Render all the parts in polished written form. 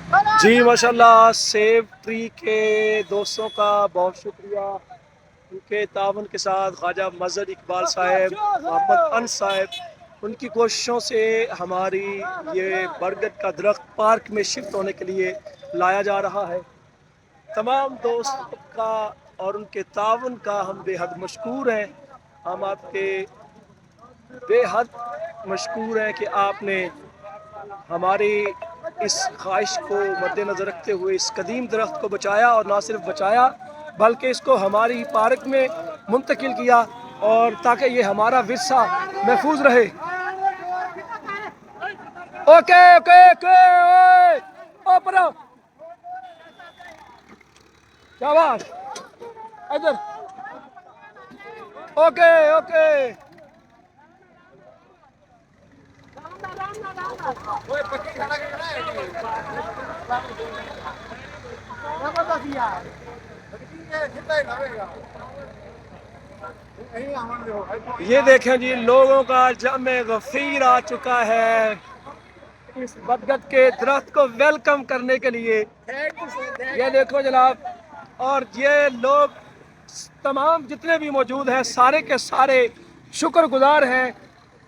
جی ماشاءاللہ، سیب ٹری کے دوستوں کا بہت شکریہ، ان کے تعاون کے ساتھ خواجہ مظہر اقبال صاحب، محمد انس صاحب، ان کی کوششوں سے ہماری یہ برگد کا درخت پارک میں شفٹ ہونے کے لیے لایا جا رہا ہے۔ تمام دوستوں کا اور ان کے تعاون کا ہم بے حد مشکور ہیں۔ ہم آپ کے بے حد مشکور ہیں کہ آپ نے ہماری اس خواہش کو مد نظر رکھتے ہوئے اس قدیم درخت کو بچایا، اور نہ صرف بچایا بلکہ اس کو ہماری پارک میں منتقل کیا، اور تاکہ یہ ہمارا ورثہ محفوظ رہے۔ اوکے اوکے اوکے، اوپر شاباش، ادھر، اوکے اوکے۔ یہ دیکھیں جی، لوگوں کا جمع غفیر آ چکا ہے اس برگد کے درخت کو ویلکم کرنے کے لیے۔ یہ دیکھو جناب، اور یہ لوگ تمام جتنے بھی موجود ہیں سارے کے سارے شکر گزار ہیں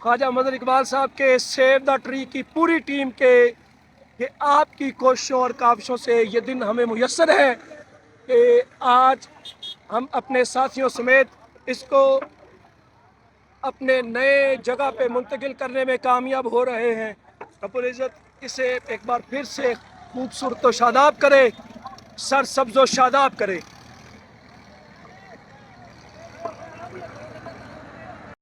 خواجہ مظہر اقبال صاحب کے، سیو دا ٹری کی پوری ٹیم کے، کہ آپ کی کوششوں اور کاوشوں سے یہ دن ہمیں میسر ہے کہ آج ہم اپنے ساتھیوں سمیت اس کو اپنے نئے جگہ پہ منتقل کرنے میں کامیاب ہو رہے ہیں۔ رب العزت اسے ایک بار پھر سے خوبصورت و شاداب کرے، سرسبز و شاداب کرے۔